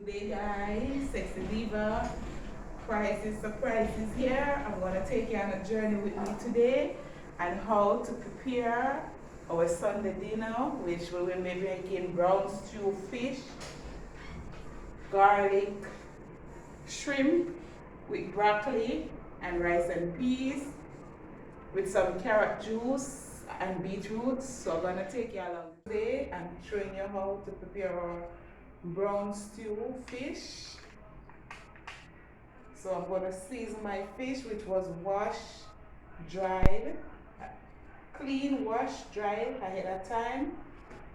Good day guys, Sexy Diva, Prices Surprises here. I'm going to take you on a journey with me today on how to prepare our Sunday dinner, which we will be making brown stew fish, garlic, shrimp with broccoli and rice and peas with some carrot juice and beetroot. So I'm going to take you along today and showing you how to prepare our brown stew fish. So I'm going to season my fish, which was washed, dried, clean, washed, dried ahead of time.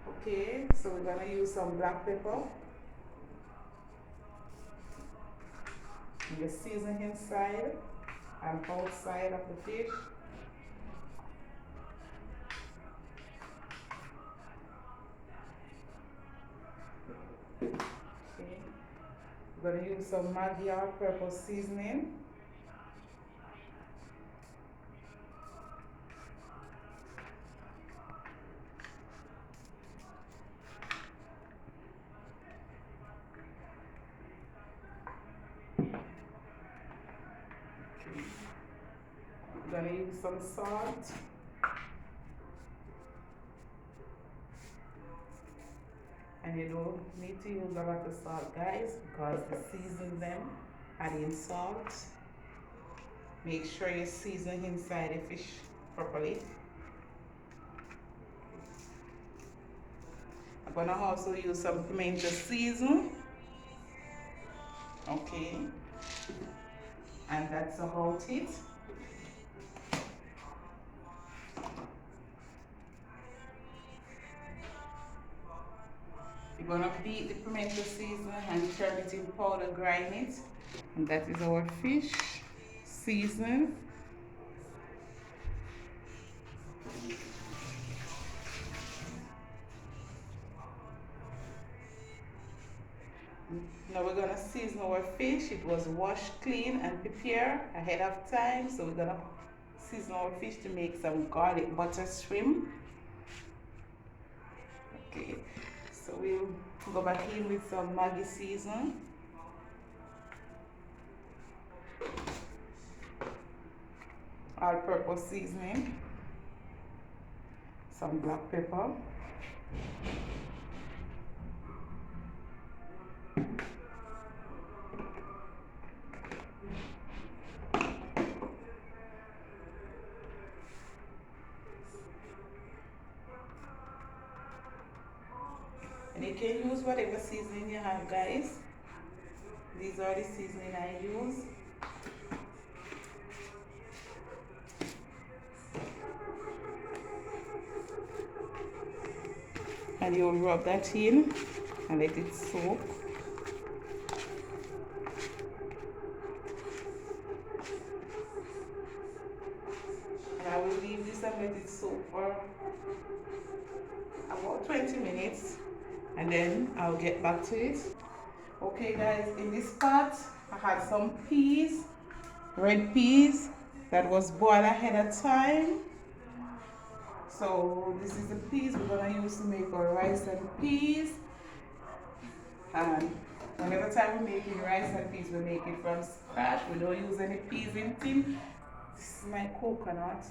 Okay, so we're going to use some black pepper. The season inside and outside of the fish. Okay, we're going to use some Maggi all-purpose seasoning. We're going to use some salt. And you don't need to use a lot of salt, guys, because the season them adding salt. Make sure you season inside the fish properly. I'm gonna also use some pimento season. Okay. And that's about it. You're gonna beat the pimento season and turn it in powder, grind it. And that is our fish season. Now we're gonna season our fish. It was washed clean and prepared ahead of time. So we're gonna season our fish to make some garlic butter shrimp. Okay, so we'll go back in with some Maggi season. All-purpose seasoning. Some black pepper. And you can use whatever seasoning you have, guys. These are the seasoning I use. And you'll rub that in and let it soak. And I will leave this and let it soak for about 20 minutes and then I'll get back to it. Okay guys, in this pot I had some peas, red peas that was boiled ahead of time. So this is the peas we're gonna use to make our rice and peas. And whenever time we're making rice and peas, we make it from scratch. We don't use any peas in tin. This is my coconut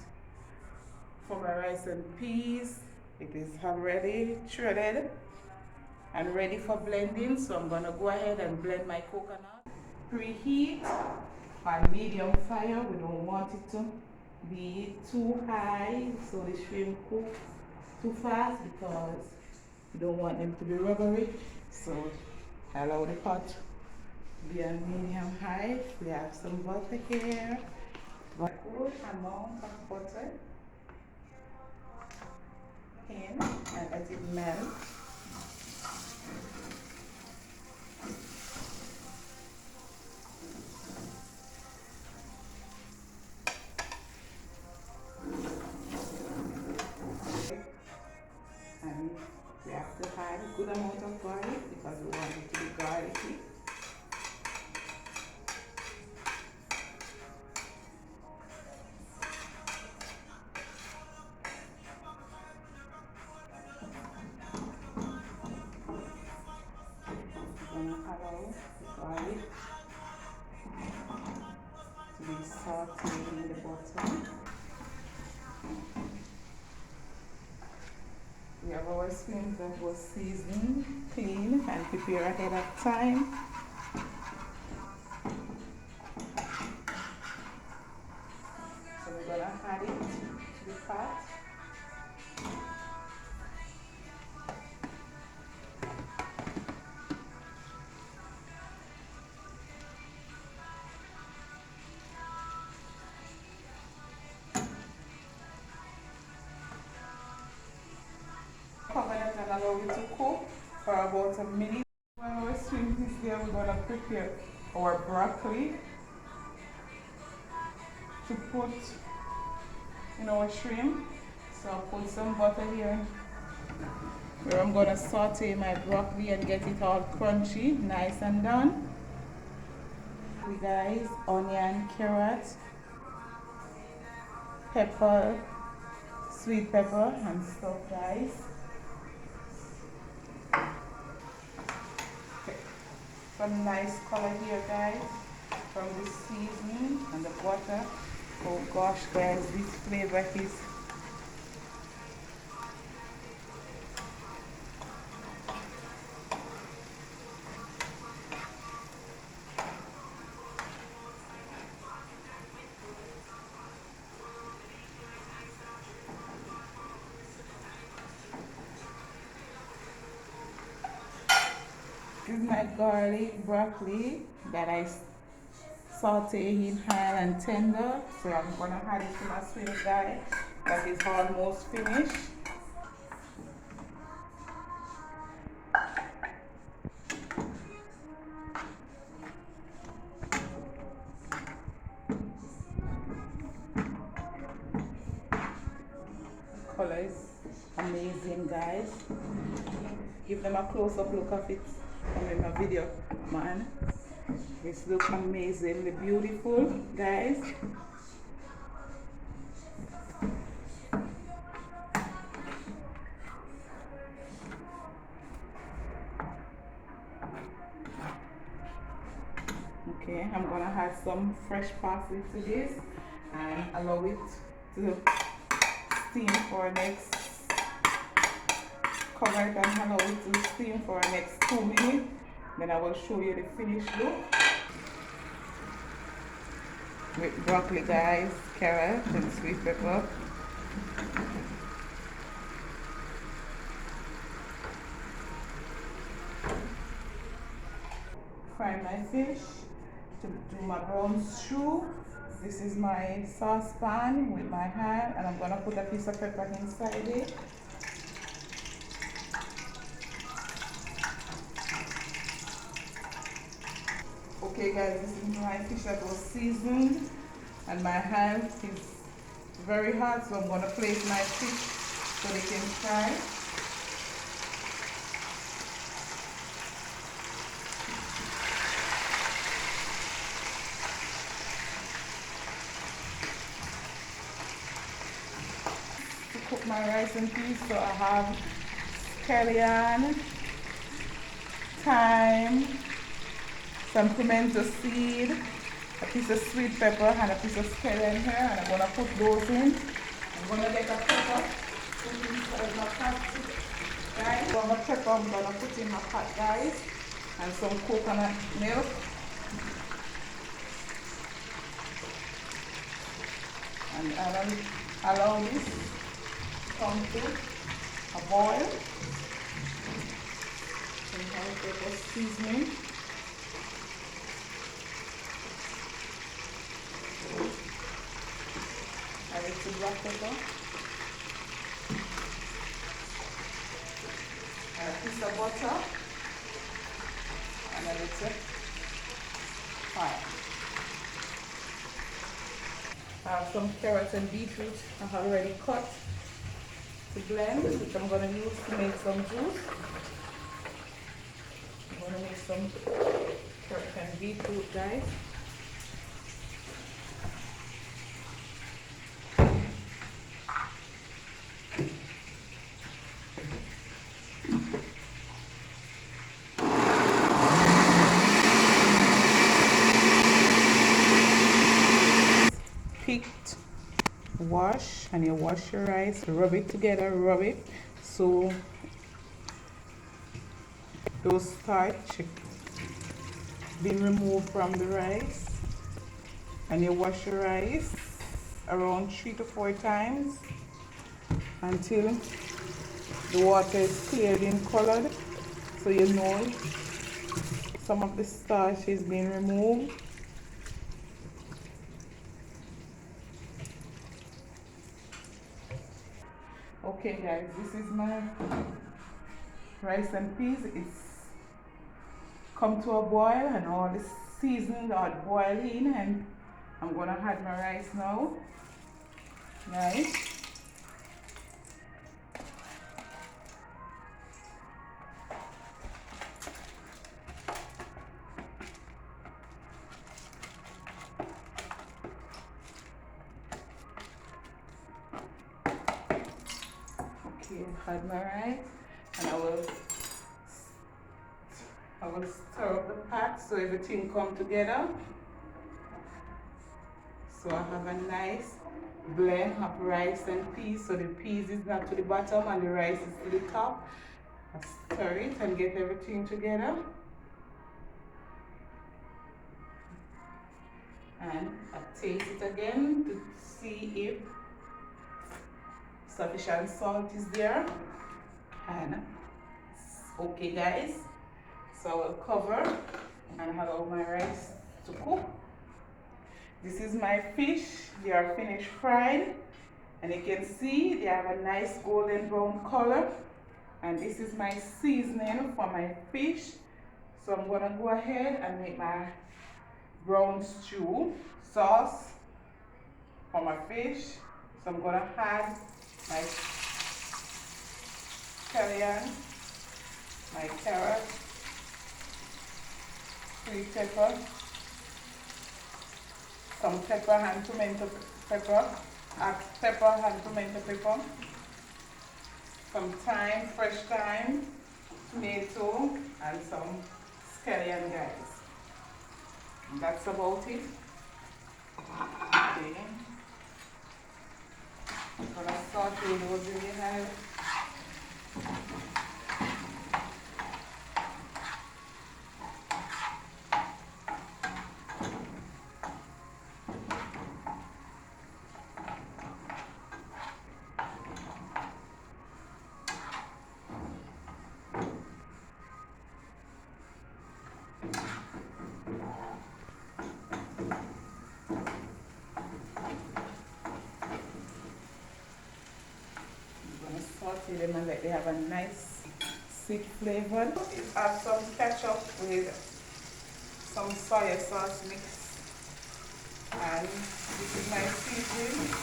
for my rice and peas. It is already shredded and ready for blending. So I'm gonna go ahead and blend my coconut. Preheat on medium fire. We don't want it to be too high so the shrimp cook too fast because we don't want them to be rubbery. So allow the pot to be on medium high. We have some butter here. A good amount of butter in and let it melt. And we have to add a good amount of garlic because we want it to be garlicky. allow the garlic to be sauteed in the bottom. We have our shrimp that was seasoned, clean, and prepared ahead of time. So we're gonna add it to the pot. Cover it and allow it to cook for about a minute. When our shrimp is there, we're gonna prepare our broccoli to put in our shrimp. So I'll put some butter here where I'm gonna saute my broccoli and get it all crunchy, nice and done. We guys, onion, carrot, pepper, sweet pepper and stuff, guys. Okay. Some nice color here, guys, from the seasoning and the butter. Oh gosh, guys, this flavor is this is my garlic broccoli that I saute in high and tender. So I'm gonna add it to my shrimp, guys. That is almost finished. Color is amazing, guys. Give them a close-up look of it in my video, man. This looks amazingly beautiful, guys. Okay, I'm gonna add some fresh parsley to this and allow it to steam for next. Cover it and allow it to steam for the next 2 minutes. Then I will show you the finished look. With broccoli, guys, carrot and sweet pepper. Fry my fish to do my brown stew. This is my saucepan with my hand, and I'm gonna put a piece of pepper inside it. Okay guys, this is my fish that was seasoned and my hand is very hot, so I'm going to place my fish so they can fry. To cook my rice and peas, so I have scallion, thyme, some pimento seed, a piece of sweet pepper and a piece of scallion here, and I'm going to put those in. I'm going to get a pepper, put inside my pot, guys. So the pepper I'm going to put in my pot, guys, and some coconut milk. And I'll allow this to come to a boil. Some pepper seasoning. Add it to black pepper. And a piece of butter. And a little fire. I have some carrots and beetroot I've already cut to blend, which I'm going to use to make some juice. I'm going to make some carrot and beetroot, guys. wash, and you wash your rice, rub it together, rub it so those starch being removed from the rice. And you wash your rice around 3 to 4 times until the water is cleared and colored, so you know some of the starch is being removed. Okay guys, this is my rice and peas. It's come to a boil and all the seasonings are boiling, and I'm gonna add my rice now. Right. Okay, I've had my rice, and I will stir up the pot so everything come together. So I have a nice blend of rice and peas. So the peas is not to the bottom and the rice is to the top. I stir it and get everything together. And I taste it again to see if sufficient salt is there. And okay guys, so I will cover and allow my rice to cook. This is my fish. They are finished fried, and you can see they have a nice golden brown color. And this is my seasoning for my fish. So I'm gonna go ahead and make my brown stew sauce for my fish. So I'm gonna add my scallion, my carrot, sweet pepper, some pepper and pimento pepper, pepper and pimento pepper, some thyme, fresh thyme, tomato, and some scallion, guys. And that's about it. Okay. I'm gonna saute those really nice. Saute them and let they have a nice sweet flavor. Add some ketchup with some soy sauce mix, and this is my seasoning.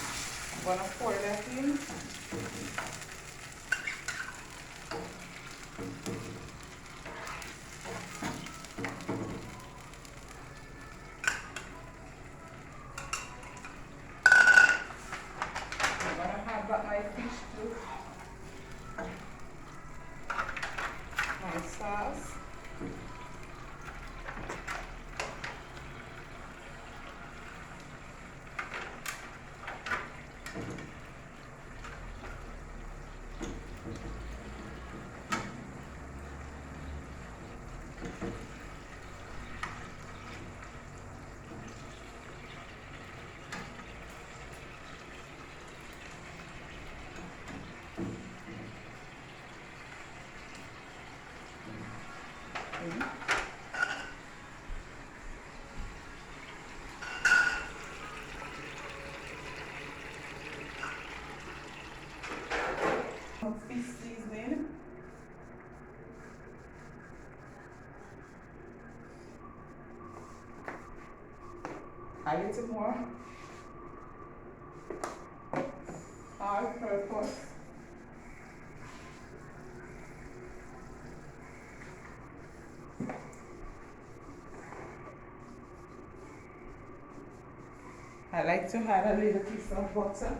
I'm gonna pour that in. I'm gonna add back my fish too. My sauce. Fish seasoning. A little more. All purpose. I like to add a little piece of butter.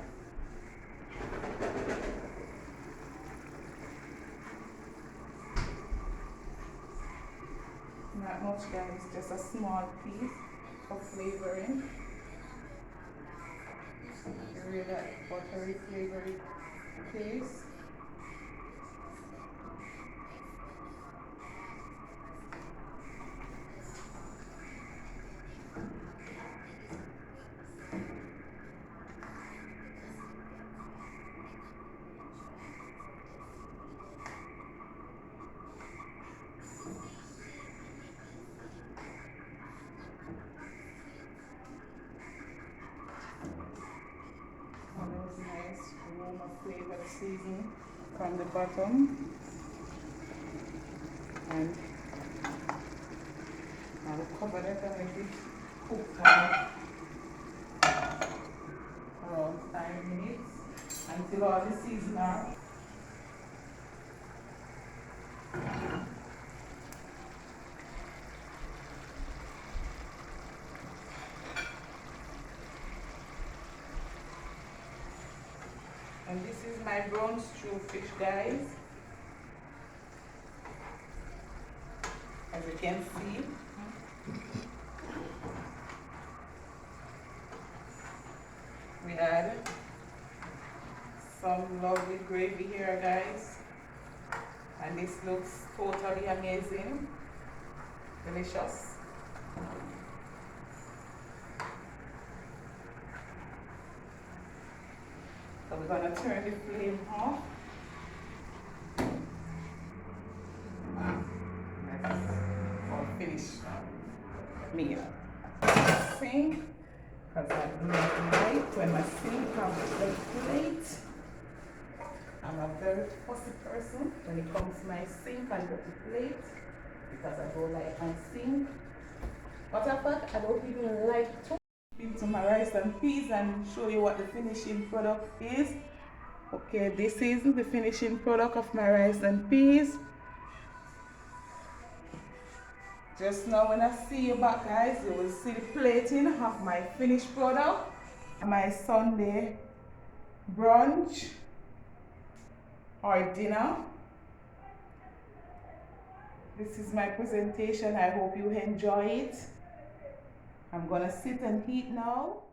Not much, guys, just a small piece of flavoring. Really that buttery flavory taste. And those nice aroma flavored seasoning from the bottom. And I'll cover that and let it cook around 5 minutes until all the seasoning are. And this is my brown stew fish, guys. As you can see. We add some lovely gravy here, guys. And this looks totally amazing. Delicious. So we're gonna turn the flame off. That's our finished meal. Sink, because I do not like when my sink comes with a plate. I'm a very fussy person when it comes to my sink and dirty plate, because I don't like my sink. Matter of fact, I don't even like to into my rice and peas and show you what the finishing product is. Okay, this is the finishing product of my rice and peas. Just now when I see you back, guys, you will see the plating of my finished product. My Sunday brunch or dinner. This is my presentation. I hope you enjoy it. I'm gonna sit and eat now.